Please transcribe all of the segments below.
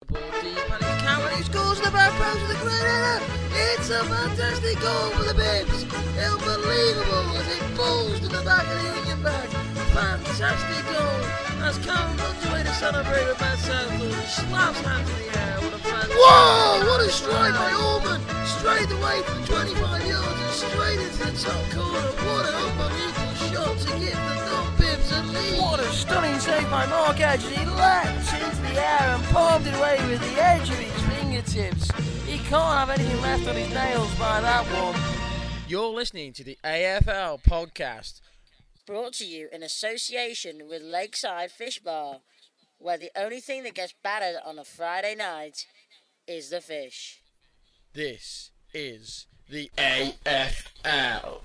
Ball deep and it's Cameron who scores the back post with a great header. It's a fantastic goal for the Bibs. Unbelievable as it balls to the back of the Union bag. Fantastic goal as Cameron runs away to celebrate with Matt Southall. Slaps hands in the air. What a fantastic Whoa! What a strike by Allman! Straight away from 25 yards and straight into the top corner. What an unbelievable shot to give the non-Bibs a lead. What a stunning save by Mark Edge as he leapt into the air and palmed it away with the edge of his fingertips. He can't have anything left on his nails by that one. You're listening to the AFL podcast. Brought to you in association with Lakeside Fish Bar, where the only thing that gets battered on a Friday night is the fish. This is the AFL.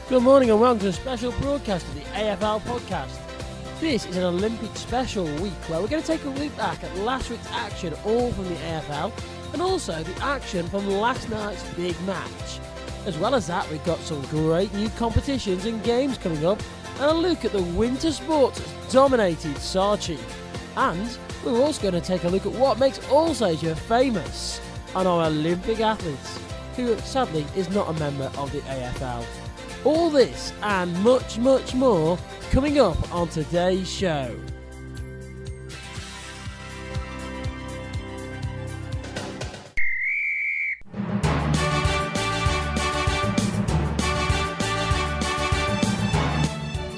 Good morning and welcome to a special broadcast of the AFL podcast. This is an Olympic special week where we're going to take a look back at last week's action, all from the AFL, and also the action from last night's big match. As well as that, we've got some great new competitions and games coming up, and a look at the winter sports that's dominated Sarchi. And we're also going to take a look at what makes Alsager famous, and our Olympic athletes, who sadly is not a member of the AFL. All this and much, much more coming up on today's show.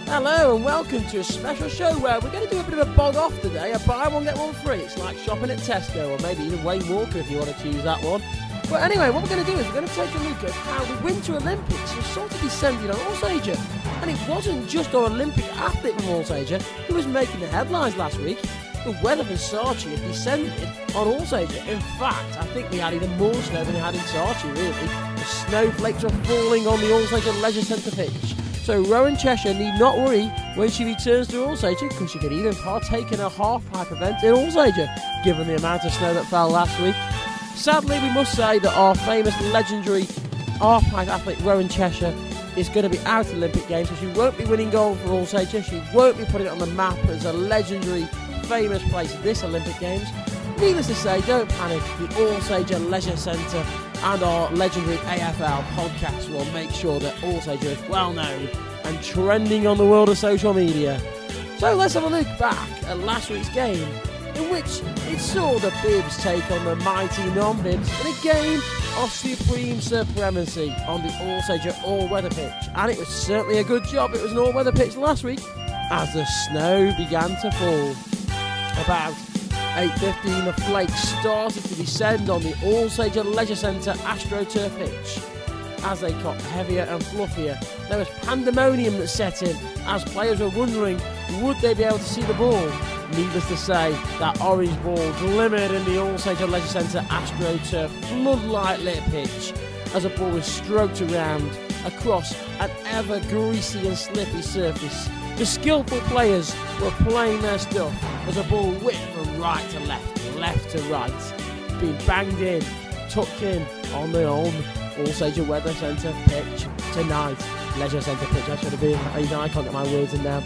Hello and welcome to a special show where we're going to do a bit of a bog off today, a buy one get one free. It's like shopping at Tesco, or maybe even Wayne Walker if you want to choose that one. But anyway, what we're going to do is we're going to take a look at how the Winter Olympics have sort of descended on Alsager. And it wasn't just our Olympic athlete from Alsager who was making the headlines last week. The weather for Sarchi had descended on Alsager. In fact, I think we had even more snow than we had in Sarchi, really. The snowflakes were falling on the Alsager Leisure Centre pitch. So Rowan Cheshire need not worry when she returns to Alsager, because she could even partake in a half-pipe event in Alsager, given the amount of snow that fell last week. Sadly, we must say that our famous, legendary half-pipe athlete Rowan Cheshire is going to be out of the Olympic Games, so she won't be winning gold for Alsager. She won't be putting it on the map as a legendary, famous place at this Olympic Games. Needless to say, don't panic. The Alsager Leisure Centre and our legendary AFL podcast will make sure that Alsager is well known and trending on the world of social media. So let's have a look back at last week's game, in which it saw the Bibs take on the mighty non-Bibs in a game of supreme supremacy on the Alsager all-weather pitch. And it was certainly a good job it was an all-weather pitch last week, as the snow began to fall. About 8:15, the flakes started to descend on the Alsager Leisure Centre AstroTurf pitch. As they got heavier and fluffier, there was pandemonium that set in, as players were wondering, would they be able to see the ball? Needless to say, that orange ball glimmered in the Alsager Leisure Centre AstroTurf floodlight lit pitch as a ball was stroked around across an ever greasy and slippy surface. The skillful players were playing their stuff as a ball whipped from right to left to right, being banged in, tucked in on the Alsager Weather Centre pitch tonight. Leisure Centre pitch, I should have been. I can't get my words in now.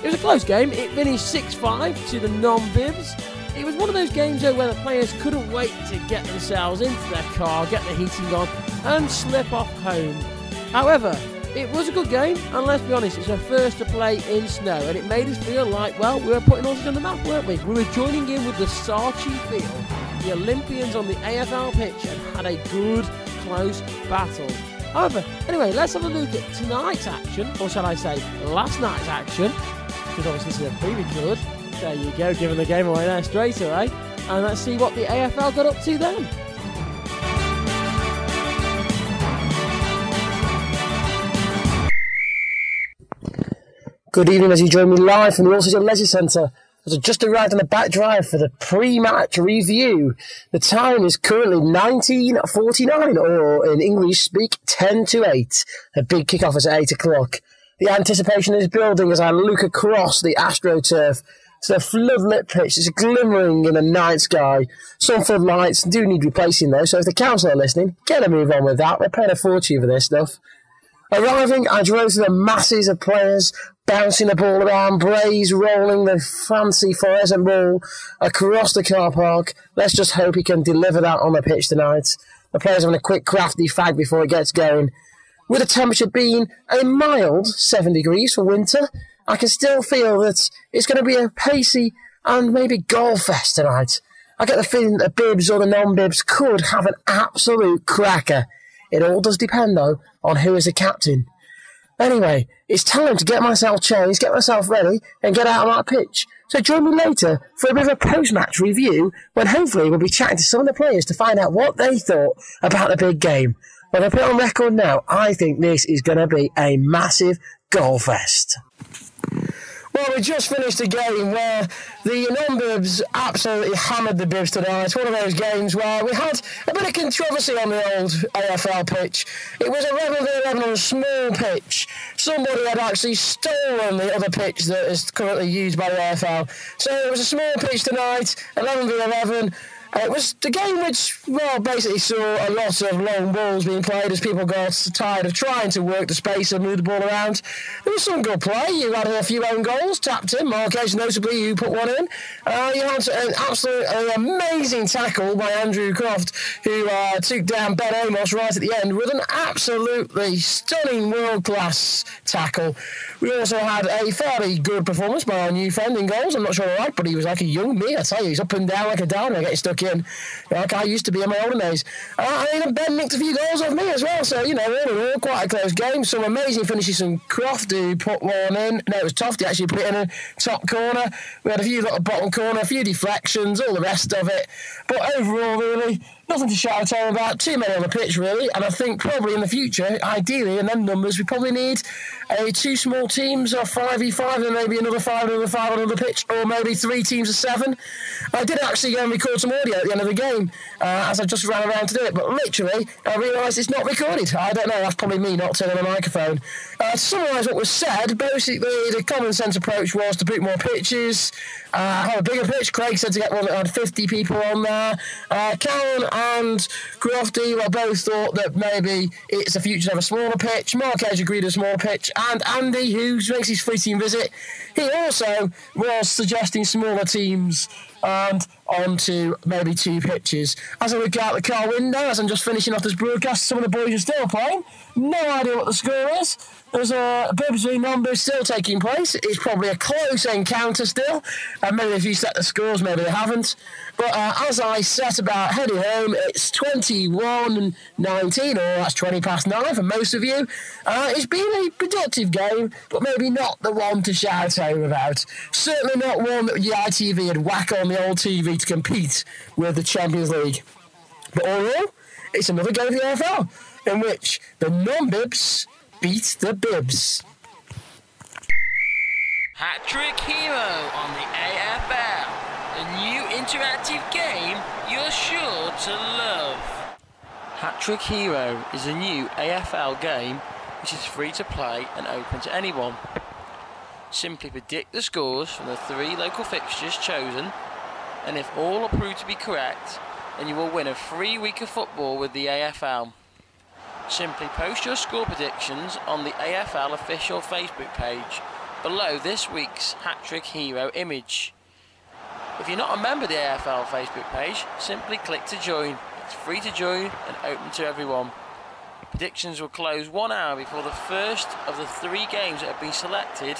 It was a close game. It finished 6-5 to the non-Bibs. It was one of those games though where the players couldn't wait to get themselves into their car, get the heating on and slip off home. However, it was a good game, and let's be honest, it's our first to play in snow, and it made us feel like, well, we were putting Alsager on the map, weren't we? We were joining in with the Sarchi field, the Olympians on the AFL pitch, and had a good, close battle. However, anyway, let's have a look at tonight's action, or shall I say, last night's action, because obviously this is a pre-record. There you go, giving the game away there straight away, and let's see what the AFL got up to then. Good evening as you join me live from the Alsager Leisure Centre. As I just arrived on the back drive for the pre-match review. The time is currently 19:49, or in English speak, 10-8. A big kick-off is at 8 o'clock. The anticipation is building as I look across the AstroTurf It's a floodlit pitch. It's glimmering in the night sky. Some floodlights do need replacing though, so if the council are listening, get a move on with that. We're paying a fortune for this stuff. Arriving, I drove through the masses of players bouncing the ball around, Brays rolling the fancy fluorescent ball across the car park. Let's just hope he can deliver that on the pitch tonight. The players having a quick crafty fag before it gets going. With the temperature being a mild 7 degrees for winter, I can still feel that it's going to be a pacey and maybe goal fest tonight. I get the feeling that the bibs or the non-bibs could have an absolute cracker. It all does depend, though, on who is the captain. Anyway, it's time to get myself changed, get myself ready, and get out on that pitch. So join me later for a bit of a post-match review, when hopefully we'll be chatting to some of the players to find out what they thought about the big game. But I'll put it on record now, I think this is going to be a massive goal fest. Well, we just finished a game where the non-bibs absolutely hammered the bibs tonight. It's one of those games where we had a bit of controversy on the old AFL pitch. It was 11v11 on a small pitch. Somebody had actually stolen the other pitch that is currently used by the AFL. So it was a small pitch tonight, 11v11. It was the game which, well, basically saw a lot of long balls being played as people got tired of trying to work the space and move the ball around. There was some good play. You had a few own goals, tapped in. Marquez, notably, you put one in. You had an absolutely amazing tackle by Andrew Croft, who took down Ben Amos right at the end with an absolutely stunning world-class tackle. We also had a fairly good performance by our new friend in goals. I'm not sure why, but he was like a young me. I tell you, he's up and down like a dino, getting stuck in, like I used to be in my olden days. Ben nicked a few goals off me as well, so, you know, all in all, quite a close game. Some amazing finishes from Croft, who put one in. No, it was Tofty actually put it in a top corner. We had a few little bottom corner, a few deflections, all the rest of it. But overall, really, nothing to shout home about. Too many on the pitch, really. And I think probably in the future, ideally, in them numbers, we probably need two small teams of 5v5 and maybe another 5 on another pitch, or maybe 3 teams of 7. I did actually go and record some audio at the end of the game as I just ran around to do it, but literally I realised it's not recorded. I don't know, that's probably me not turning on the microphone. To summarise what was said, basically the common sense approach was to book more pitches, have a bigger pitch. Craig said to get one that had 50 people on there. Karen and Crofty both thought that maybe it's the future to have a smaller pitch. Marquez agreed a smaller pitch, and Andy, who makes his free team visit, he also was suggesting smaller teams and onto maybe 2 pitches. As I look out the car window, as I'm just finishing off this broadcast, some of the boys are still playing. No idea what the score is. There's a bibs v non-bibs still taking place. It's probably a close encounter still. Maybe if you set the scores, maybe they haven't. But as I set about heading home, it's 21-19, or that's 20 past 9 for most of you. It's been a productive game, but maybe not the one to shout home about. Certainly not one that the ITV would whack on the old TV to compete with the Champions League. But all in all, it's another game of the AFL, in which the non-bibs beat the bibs. Hat-Trick Hero on the AFL. A new interactive game you're sure to love. Hat-Trick Hero is a new AFL game which is free to play and open to anyone. Simply predict the scores from the 3 local fixtures chosen, and if all are proved to be correct, then you will win a free week of football with the AFL. Simply post your score predictions on the AFL official Facebook page below this week's Hat-Trick Hero image. If you're not a member of the AFL Facebook page, simply click to join. It's free to join and open to everyone. Predictions will close 1 hour before the first of the 3 games that have been selected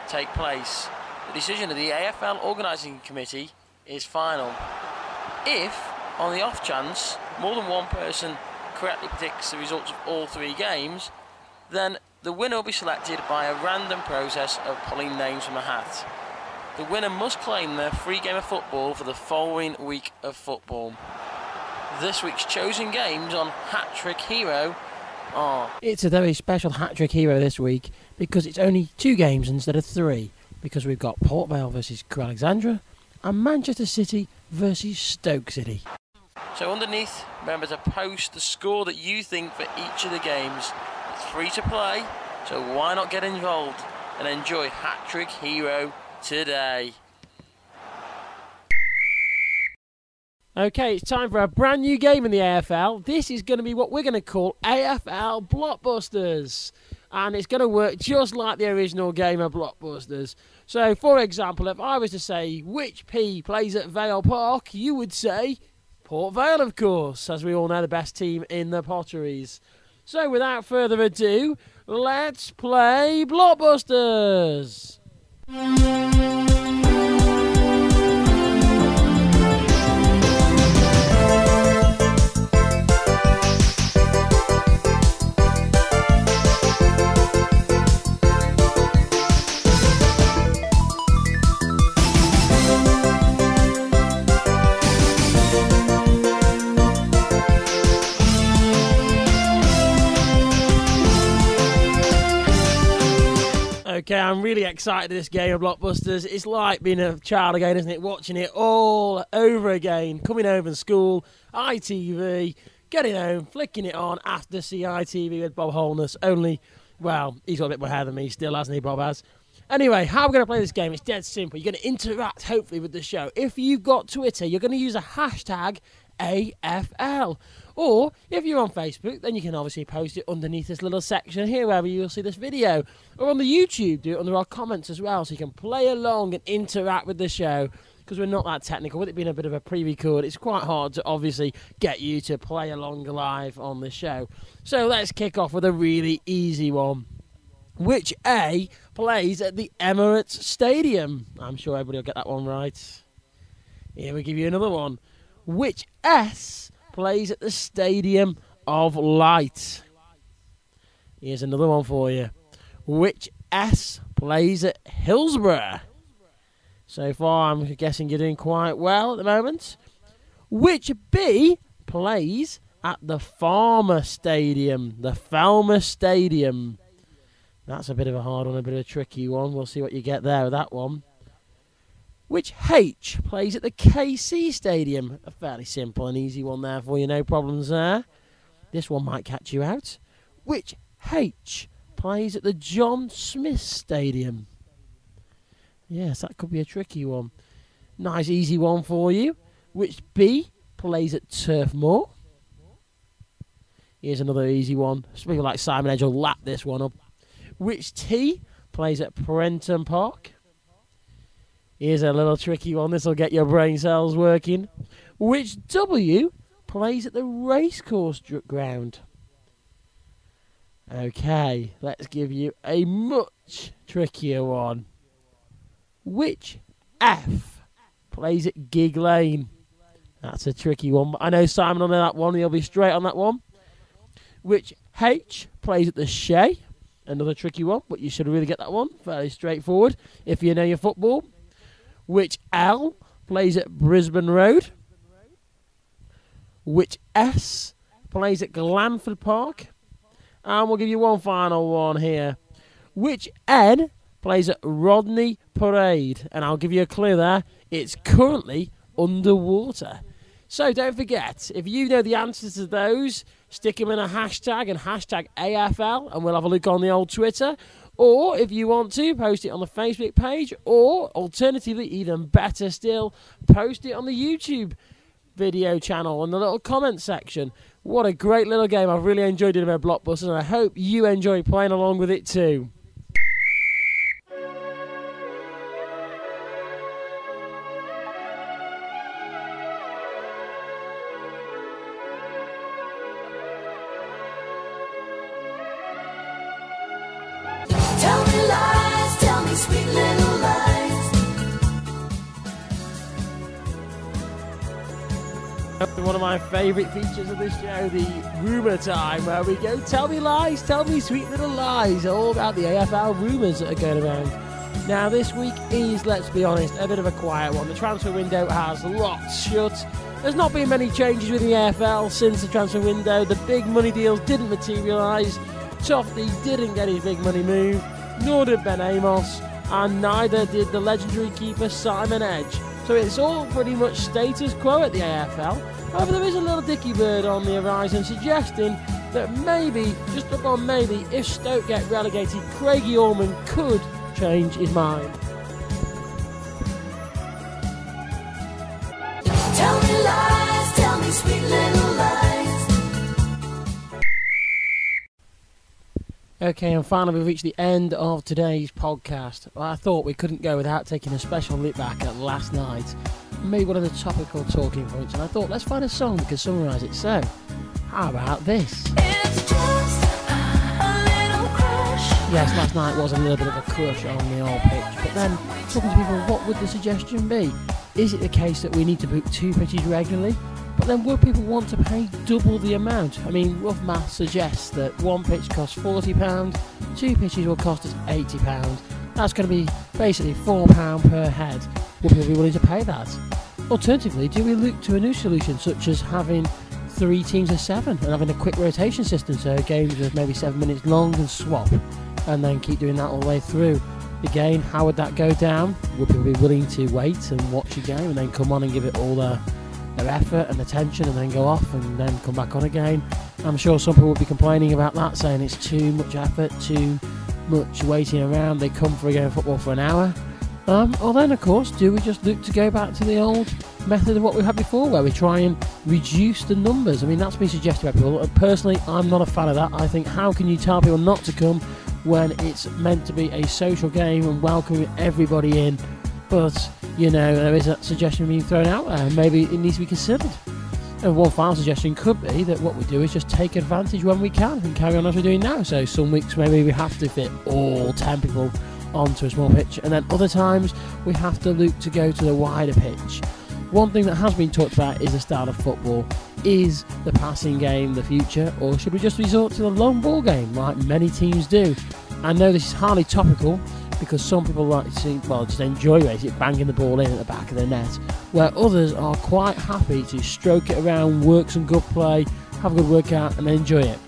take place. The decision of the AFL Organising Committee is final. If, on the off chance, more than one person correctly predicts the results of all 3 games, then the winner will be selected by a random process of pulling names from a hat. The winner must claim their free game of football for the following week of football. This week's chosen games on Hat-Trick Hero are... It's a very special Hat-Trick Hero this week because it's only 2 games instead of 3, because we've got Port Vale versus Crewe Alexandra and Manchester City versus Stoke City. So underneath, remember to post the score that you think for each of the games. It's free to play, so why not get involved and enjoy Hat-Trick Hero today. Okay, it's time for a brand new game in the AFL. This is going to be what we're going to call AFL Blockbusters. And it's going to work just like the original game of Blockbusters. So, for example, if I was to say which P plays at Vale Park, you would say Port Vale, of course, as we all know, the best team in the Potteries. So, without further ado, let's play Blockbusters! Okay, I'm really excited for this game of Blockbusters. It's like being a child again, isn't it? Watching it all over again. Coming home from school, ITV, getting home, flicking it on after CITV with Bob Holness. Only, well, he's got a bit more hair than me still, hasn't he, Bob has? Anyway, how are we going to play this game? It's dead simple. You're going to interact, hopefully, with the show. If you've got Twitter, you're going to use a hashtag AFL. Or, if you're on Facebook, then you can obviously post it underneath this little section here wherever you'll see this video. Or on the YouTube, do it under our comments as well, so you can play along and interact with the show. Because we're not that technical. With it being a bit of a pre-record, it's quite hard to obviously get you to play along live on the show. So let's kick off with a really easy one. Which A plays at the Emirates Stadium? I'm sure everybody will get that one right. Here we give you another one. Which S plays at the Stadium of Light? Here's another one for you. Which S plays at Hillsborough? So far, I'm guessing you're doing quite well at the moment. Which B plays at the Falmer Stadium? The Falmer Stadium. That's a bit of a hard one, a bit of a tricky one. We'll see what you get there with that one. Which H plays at the KC Stadium? A fairly simple and easy one there for you, no problems there. This one might catch you out. Which H plays at the John Smith Stadium? Yes, that could be a tricky one. Nice easy one for you. Which B plays at Turf Moor? Here's another easy one. People like Simon Edge will lap this one up. Which T plays at Prenton Park? Here's a little tricky one. This will get your brain cells working. Which W plays at the racecourse ground? Okay, let's give you a much trickier one. Which F plays at Gig Lane? That's a tricky one, but I know Simon will know that one. He'll be straight on that one. Which H plays at the Shea? Another tricky one, but you should really get that one. Fairly straightforward if you know your football. Which L plays at Brisbane Road? Which S plays at Glanford Park? And we'll give you one final one here. Which N plays at Rodney Parade? And I'll give you a clue there. It's currently underwater. So don't forget, if you know the answers to those, stick them in a hashtag and hashtag AFL, and we'll have a look on the old Twitter. Or, if you want to, post it on the Facebook page. Or, alternatively, even better still, post it on the YouTube video channel in the little comment section. What a great little game. I've really enjoyed it about Blockbusters, and I hope you enjoy playing along with it too. Tell me lies, tell me sweet little lies. One of my favourite features of this show, the rumour time, where we go, tell me lies, tell me sweet little lies, all about the AFL rumours that are going around. Now this week is, let's be honest, a bit of a quiet one. The transfer window has locked shut. There's not been many changes with the AFL since the transfer window. The big money deals didn't materialise. Tofty didn't get his big money move, nor did Ben Amos, and neither did the legendary keeper Simon Edge. So it's all pretty much status quo at the AFL. However, there is a little dicky bird on the horizon suggesting that maybe, just upon maybe, if Stoke get relegated, Craigie Orman could change his mind. sweet little light. Okay, and finally we've reached the end of today's podcast. Well, I thought we couldn't go without taking a special look back at last night. Maybe one of the topical talking points, and I thought let's find a song that can summarise it. So, how about this? It's just a little crush. Yes, last night was a little bit of a crush on the old pitch, but then talking to people, what would the suggestion be? Is it the case that we need to book 2 pitches regularly? But then would people want to pay double the amount? I mean, rough math suggests that 1 pitch costs £40, 2 pitches will cost us £80. That's going to be basically £4 per head. Would people be willing to pay that? Alternatively, do we look to a new solution such as having 3 teams of 7 and having a quick rotation system, so games of maybe 7 minutes long and swap, and then keep doing that all the way through? Again, how would that go down? Would people be willing to wait and watch a game and then come on and give it all their effort and attention and then go off and then come back on again? I'm sure some people would be complaining about that, saying it's too much effort, too much waiting around. They come for a game of football for an hour. Or then, of course, do we just look to go back to the old method of what we had before, where we try and reduce the numbers? I mean, that's been suggested by people. Personally, I'm not a fan of that. I think, how can you tell people not to come when it's meant to be a social game and welcoming everybody in? But, you know, there is a suggestion being thrown out there. Maybe it needs to be considered. And one final suggestion could be that what we do is just take advantage when we can and carry on as we're doing now. So some weeks maybe we have to fit all 10 people onto a small pitch, and then other times we have to look to go to the wider pitch. One thing that has been talked about is the style of football. Is the passing game the future, or should we just resort to the long ball game like many teams do? I know this is hardly topical because some people like to, well, just enjoy it, banging the ball in at the back of the net, where others are quite happy to stroke it around, work some good play, have a good workout and enjoy it.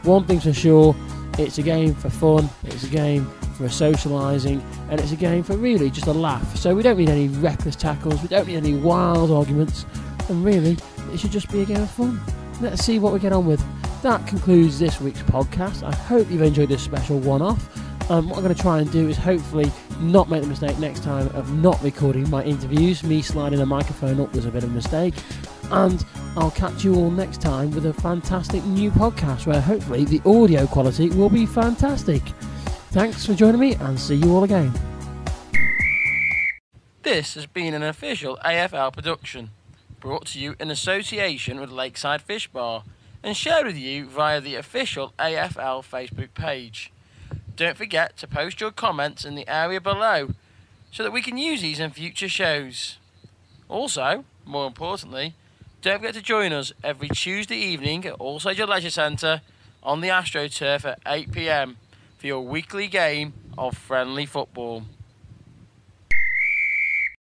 One thing's for sure, it's a game for fun, it's a game for socialising, and it's a game for really just a laugh. So we don't need any reckless tackles, we don't need any wild arguments, and really it should just be a game of fun. Let's see what we get on with. That concludes this week's podcast. I hope you've enjoyed this special one-off. What I'm going to try and do is hopefully not make the mistake next time of not recording my interviews. Me sliding the microphone up was a bit of a mistake. And I'll catch you all next time with a fantastic new podcast where hopefully the audio quality will be fantastic. Thanks for joining me, and see you all again. This has been an official AFL production, brought to you in association with Lakeside Fish Bar, and shared with you via the official AFL Facebook page. Don't forget to post your comments in the area below, so that we can use these in future shows. Also, more importantly, don't forget to join us every Tuesday evening at Alsager Leisure Centre on the AstroTurf at 8 PM for your weekly game of friendly football.